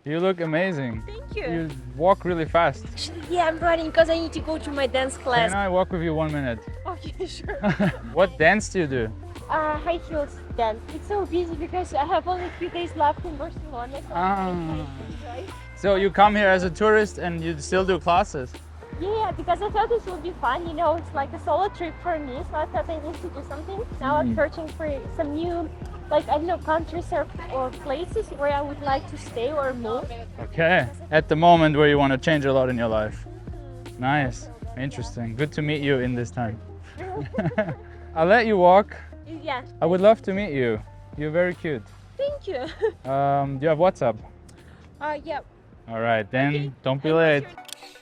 You look amazing. Thank you. You walk really fast. Actually, yeah, I'm running because I need to go to my dance class. Can I walk with you 1 minute? Okay, sure. What dance do you do? High heels dance. It's so busy because I have only a few days left in Barcelona. So I'm trying to enjoy. So you come here as a tourist and you still do classes? Yeah, because I thought this would be fun. You know, it's like a solo trip for me. So I thought I need to do something. Now I'm searching for some new, like, I don't know, countries or places where I would like to stay or move. Okay. At the moment where you want to change a lot in your life. Nice. Interesting. Good to meet you in this time. I'll let you walk. Yeah. I would love to meet you. You're very cute. Thank you. Do you have WhatsApp? Yeah. All right, then Okay. don't be late.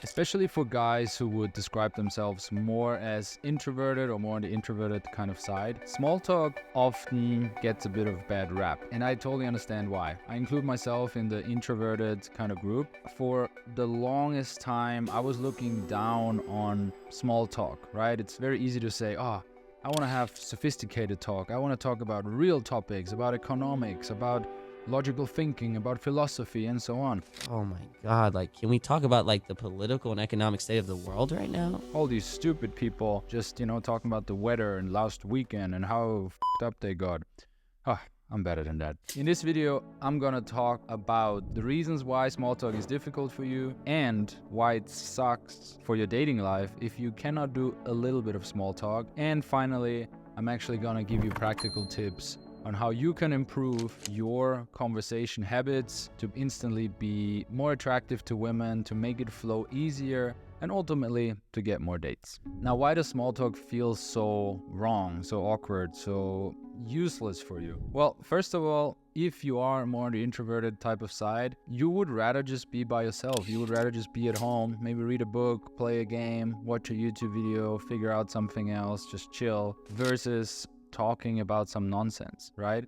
Especially for guys who would describe themselves more as introverted or more on the introverted kind of side, small talk often gets a bit of bad rap, and I totally understand why. I include myself in the introverted kind of group. For the longest time, I was looking down on small talk, right? It's very easy to say, oh, I want to have sophisticated talk. I want to talk about real topics, about economics, about logical thinking, about philosophy, and so on. Oh my god, like, can we talk about like the political and economic state of the world right now? All these stupid people just, talking about the weather and last weekend and how f***ed up they got. I'm better than that. In this video, I'm gonna talk about the reasons why small talk is difficult for you and why it sucks for your dating life if you cannot do a little bit of small talk. And finally, I'm actually gonna give you practical tips on how you can improve your conversation habits to instantly be more attractive to women, to make it flow easier, and ultimately to get more dates. Now, why does small talk feel so wrong, so awkward, so useless for you? Well, first of all, if you are more on the introverted type of side, you would rather just be by yourself. You would rather just be at home, maybe read a book, play a game, watch a YouTube video, figure out something else, just chill, versus talking about some nonsense, right?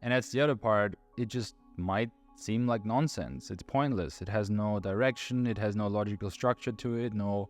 And that's the other part. It just might seem like nonsense. It's pointless. It has no direction. It has no logical structure to it, no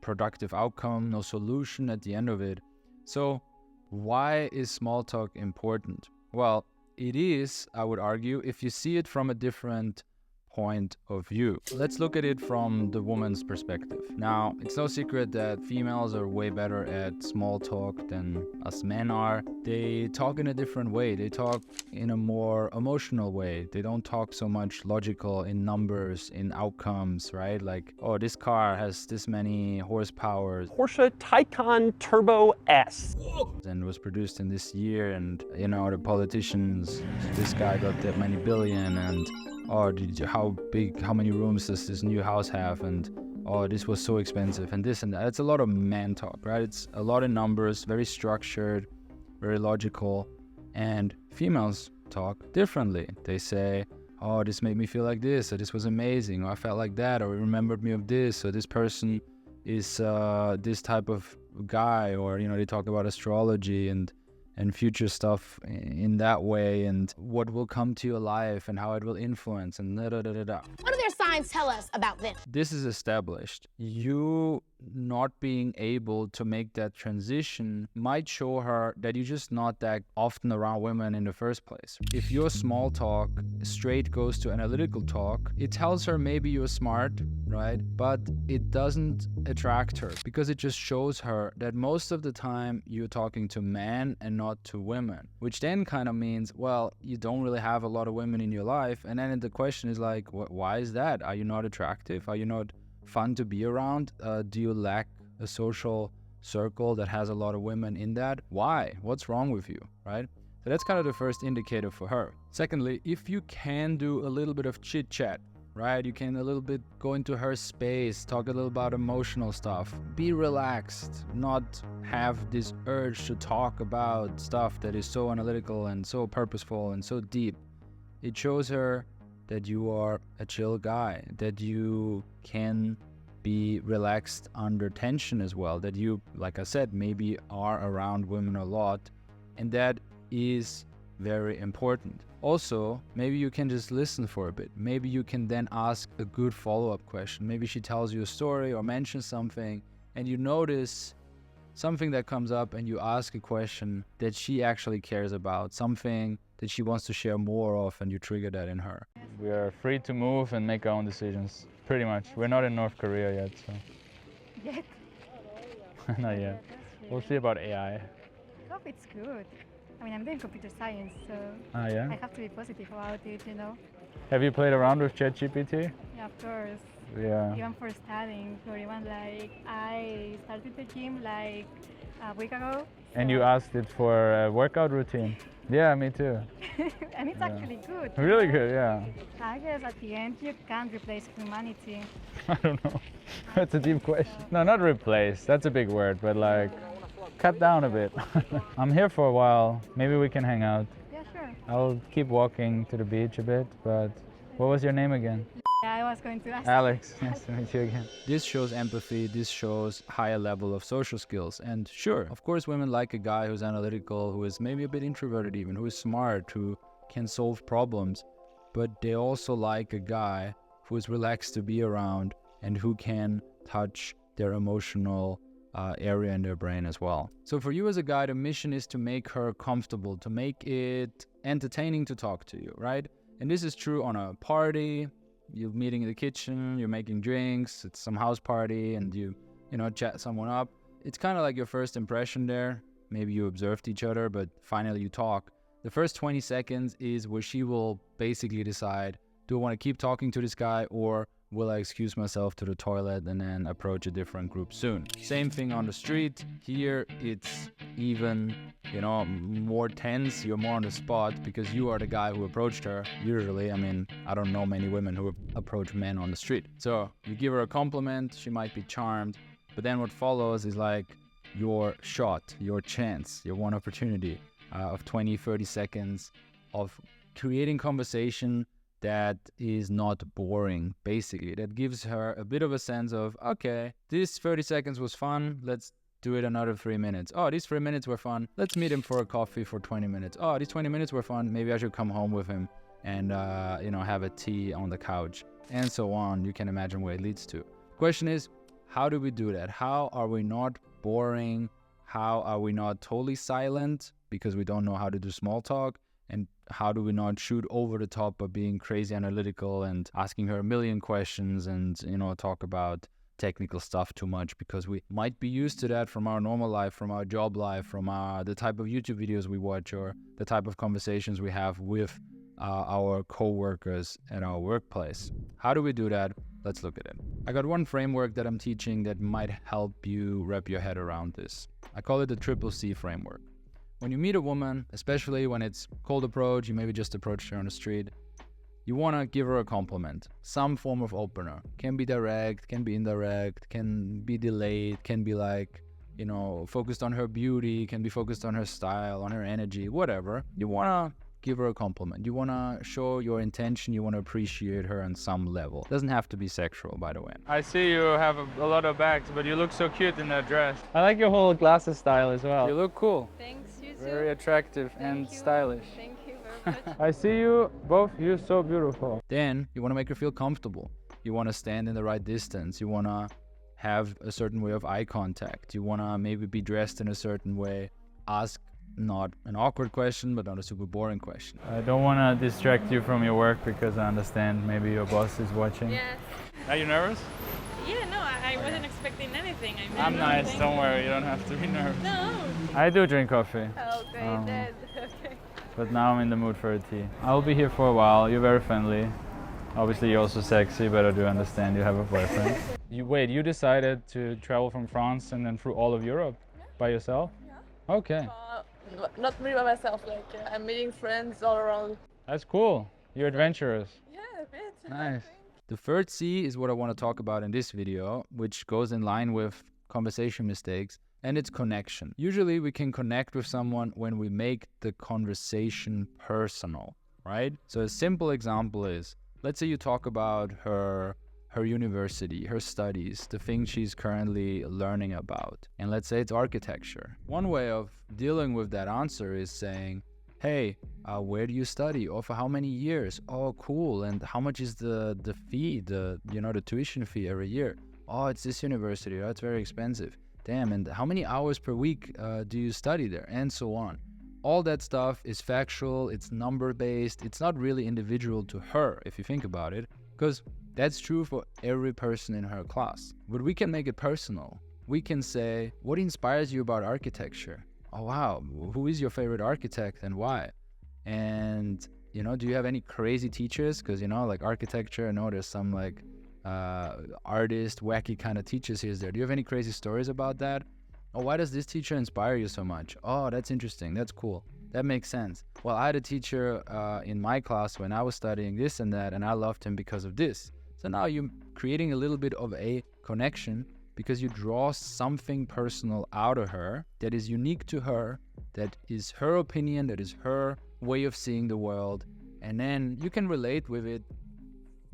productive outcome, no solution at the end of it. So why is small talk important? Well, it is, I would argue, if you see it from a different point of view. Let's look at it from the woman's perspective. Now, it's no secret that females are way better at small talk than us men are. They talk in a different way. They talk in a more emotional way. They don't talk so much logical in numbers, in outcomes, right? Like, oh, this car has this many horsepower. Porsche Taycan Turbo S. And was produced in this year, and the politicians, this guy got that many billion, and oh, how many rooms does this new house have, and oh, this was so expensive, and this and that. It's a lot of man talk, right? It's a lot of numbers, very structured, very logical. And females talk differently. They say, oh, this made me feel like this, or this was amazing, or I felt like that, or it remembered me of this, or this person is this type of guy, or they talk about astrology and future stuff in that way, and what will come to your life and how it will influence, and da da da da da. What do their signs tell us about them? This is established. You not being able to make that transition might show her that you're just not that often around women in the first place. If your small talk straight goes to analytical talk, it tells her maybe you're smart, right? But it doesn't attract her, because it just shows her that most of the time you're talking to men and not to women, which then kind of means, well, you don't really have a lot of women in your life. And then the question is like, why is that? Are you not attractive? Are you not fun to be around? Do you lack a social circle that has a lot of women in that? Why? What's wrong with you, right? So that's kind of the first indicator for her. Secondly, if you can do a little bit of chit chat, right? You can a little bit go into her space, talk a little about emotional stuff, be relaxed, not have this urge to talk about stuff that is so analytical and so purposeful and so deep. It shows her that you are a chill guy, that you can be relaxed under tension as well, that you, like I said, maybe are around women a lot, and that is very important. Also, maybe you can just listen for a bit. Maybe you can then ask a good follow-up question. Maybe she tells you a story or mentions something, and you notice something that comes up, and you ask a question that she actually cares about, something that she wants to share more of, and you trigger that in her? We are free to move and make our own decisions, pretty much. We're not in North Korea yet, so. Yet. Not yet. We'll see about AI. I hope it's good. I mean, I'm doing computer science, so Ah, yeah? I have to be positive about it, you know. Have you played around with ChatGPT? Yeah, of course. Yeah. Even for studying, for even like I started the gym like a week ago. And you asked it for a workout routine? Yeah, me too. And it's actually good. Really good, yeah. I guess at the end you can't replace humanity. I don't know. That's a deep question. No, not replace. That's a big word, but like cut down a bit. I'm here for a while. Maybe we can hang out. Yeah, sure. I'll keep walking to the beach a bit, but what was your name again? Yeah, I was going to ask. Alex. Nice to meet you again. This shows empathy, this shows higher level of social skills. And sure, of course, women like a guy who's analytical, who is maybe a bit introverted even, who is smart, who can solve problems. But they also like a guy who is relaxed to be around and who can touch their emotional area in their brain as well. So for you as a guy, the mission is to make her comfortable, to make it entertaining to talk to you, right? And this is true on a party. You're meeting in the kitchen, you're making drinks, it's some house party, and you chat someone up. It's kind of like your first impression there. Maybe you observed each other, but finally you talk. The first 20 seconds is where she will basically decide, do I want to keep talking to this guy, or will I excuse myself to the toilet and then approach a different group soon? Same thing on the street. Here it's even, more tense. You're more on the spot because you are the guy who approached her. Usually, I mean, I don't know many women who approach men on the street. So you give her a compliment, she might be charmed, but then what follows is like your shot, your chance, your one opportunity of 20, 30 seconds of creating conversation that is not boring, basically. That gives her a bit of a sense of, okay, this 30 seconds was fun, let's do it another 3 minutes. Oh, these 3 minutes were fun, let's meet him for a coffee for 20 minutes. Oh, these 20 minutes were fun, maybe I should come home with him and, have a tea on the couch, and so on. You can imagine where it leads to. Question is, how do we do that? How are we not boring? How are we not totally silent because we don't know how to do small talk? And how do we not shoot over the top by being crazy analytical and asking her a million questions and, talk about technical stuff too much, because we might be used to that from our normal life, from our job life, from the type of YouTube videos we watch, or the type of conversations we have with our co-workers at our workplace. How do we do that? Let's look at it. I got one framework that I'm teaching that might help you wrap your head around this. I call it the CCC framework. When you meet a woman, especially when it's cold approach, you maybe just approached her on the street, you want to give her a compliment, some form of opener. Can be direct, can be indirect, can be delayed, can be like, focused on her beauty, can be focused on her style, on her energy, whatever. You want to give her a compliment. You want to show your intention, you want to appreciate her on some level. Doesn't have to be sexual, by the way. I see you have a lot of bags, but you look so cute in that dress. I like your whole glasses style as well. You look cool. Thanks, you too. Very attractive and stylish. Thank you very much. I see you, both you so beautiful. Then you want to make her feel comfortable. You want to stand in the right distance. You want to have a certain way of eye contact. You want to maybe be dressed in a certain way. Ask not an awkward question, but not a super boring question. I don't want to distract you from your work because I understand maybe your boss is watching. Yes. Are you nervous? Yeah, no, I wasn't expecting anything. I mean, I'm nice, don't worry, you don't have to be nervous. No. I do drink coffee. Okay, then. Okay. But now I'm in the mood for a tea. I'll be here for a while. You're very friendly. Obviously you're also sexy, but I do understand you have a boyfriend. You decided to travel from France and then through all of Europe by yourself? Yeah. Okay. Not me by myself, I'm meeting friends all around. That's cool. You're adventurous. Yeah, a bit. Nice. The third C is what I want to talk about in this video, which goes in line with conversation mistakes, and it's connection. Usually we can connect with someone when we make the conversation personal, right? So a simple example is, let's say you talk about her university, her studies, the things she's currently learning about. And let's say it's architecture. One way of dealing with that answer is saying, hey, where do you study? Or for how many years? Oh, cool. And how much is the fee, the tuition fee every year? Oh, it's this university. Oh, it's very expensive. Damn, and how many hours per week do you study there? And so on. all that stuff is factual, it's number based, it's not really individual to her if you think about it, because that's true for every person in her class. But we can make it personal. We can say, what inspires you about architecture? Oh wow, who is your favorite architect and why? And you know, do you have any crazy teachers? Because you know, like architecture, I know there's some like artist, wacky kind of teachers here. Do you have any crazy stories about that? Oh, why does this teacher inspire you so much? Oh, that's interesting. That's cool. That makes sense. Well, I had a teacher in my class when I was studying this and that, and I loved him because of this. So now you're creating a little bit of a connection because you draw something personal out of her that is unique to her, that is her opinion, that is her way of seeing the world. And then you can relate with it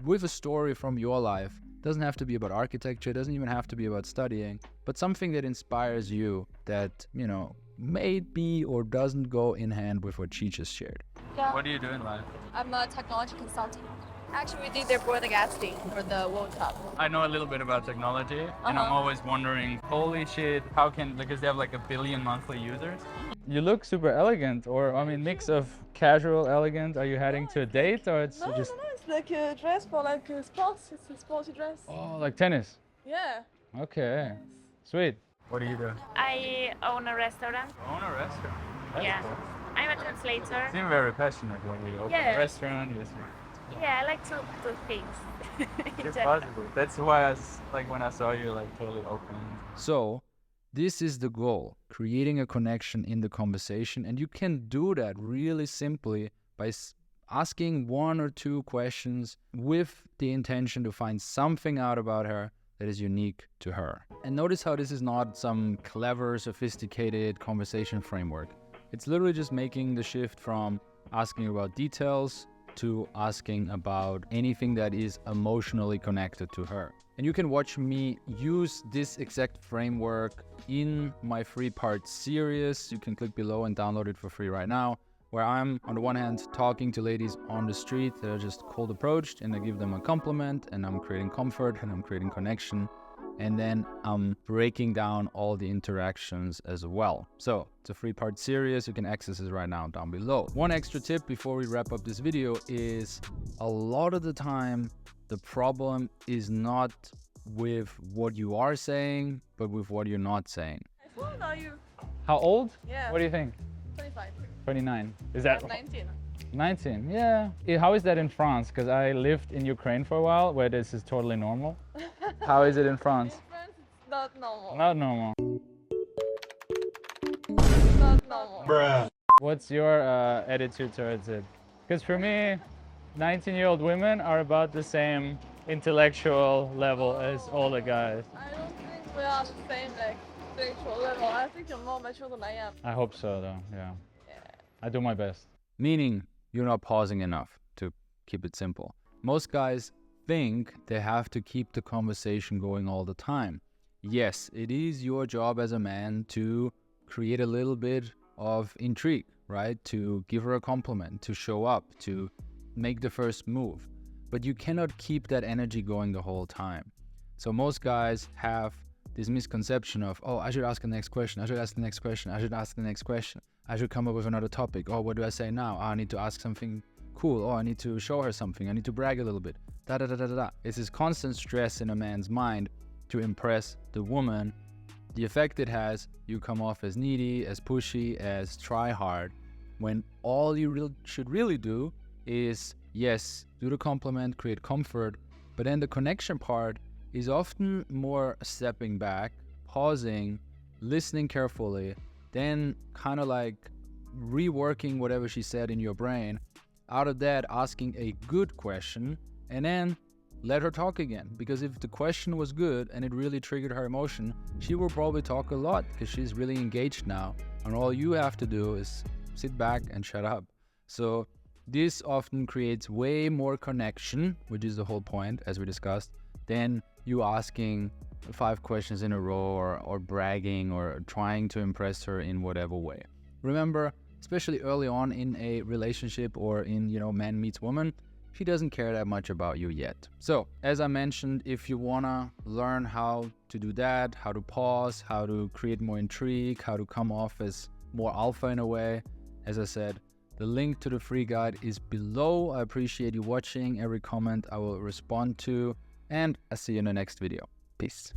with a story from your life. Doesn't have to be about architecture, doesn't even have to be about studying, but something that inspires you that, you know, may be or doesn't go in hand with what she just shared. Yeah. What do you do in life? I'm a technology consultant. Actually, we did the broadcasting for the World Cup. I know a little bit about technology, and I'm always wondering, holy shit, how can, because they have like 1 billion monthly users. You look super elegant, or I mean, mix of casual, elegant. Are you heading to a date, or it's just... No, it's like a dress for like sports. It's a sporty dress. Oh, like tennis? Yeah. Okay, sweet. What do you do? I own a restaurant. Own a restaurant? That's Yeah. cool. I'm a translator. You seem very passionate when you open Yeah. a restaurant. Yeah, I like to do things. in It's general. possible. That's why like when I saw you like totally open. So this is the goal, creating a connection in the conversation. And you can do that really simply by asking 1 or 2 questions with the intention to find something out about her that is unique to her. And notice how this is not some clever, sophisticated conversation framework. It's literally just making the shift from asking about details to asking about anything that is emotionally connected to her. And you can watch me use this exact framework in my 3-part series. You can click below and download it for free right now, where I'm, on the one hand, talking to ladies on the street that are just cold approached, and I give them a compliment, and I'm creating comfort, and I'm creating connection. And then I'm breaking down all the interactions as well. So it's a 3-part series. You can access it right now down below. One extra tip before we wrap up this video is a lot of the time, the problem is not with what you are saying, but with what you're not saying. How old are you? How old? Yeah. What do you think? 25. 29. Is that... I'm 19. 19, yeah. How is that in France? Because I lived in Ukraine for a while, where this is totally normal. How is it in France? In France, it's not normal. Not normal. It's not normal. What's your attitude towards it? Because for me, 19-year-old women are about the same intellectual level as older guys. I don't think we are the same like intellectual level. I think you're more mature than I am. I hope so, though, yeah. I do my best. Meaning you're not pausing enough, to keep it simple. Most guys think they have to keep the conversation going all the time. Yes, it is your job as a man to create a little bit of intrigue, right? To give her a compliment, to show up, to make the first move. But you cannot keep that energy going the whole time. So most guys have this misconception of, oh, I should ask the next question, I should ask the next question, I should ask the next question. I should come up with another topic. Oh, what do I say now? Oh, I need to ask something cool. Oh, I need to show her something. I need to brag a little bit. Da da da da da. It's this constant stress in a man's mind to impress the woman. The effect it has, you come off as needy, as pushy, as try hard, when all you should really do is, yes, do the compliment, create comfort, but then the connection part is often more stepping back, pausing, listening carefully, then kind of like reworking whatever she said in your brain. Out of that, asking a good question, and then let her talk again. Because if the question was good and it really triggered her emotion, she will probably talk a lot because she's really engaged now. And all you have to do is sit back and shut up. So this often creates way more connection, which is the whole point, as we discussed, than you asking 5 questions in a row or bragging or trying to impress her in whatever way. Remember, especially early on in a relationship or in, man meets woman, she doesn't care that much about you yet. So, as I mentioned, if you wanna learn how to do that, how to pause, how to create more intrigue, how to come off as more alpha in a way, As I said, the link to the free guide is below. I appreciate you watching. Every comment I will respond to, and I'll see you in the next video. Peace.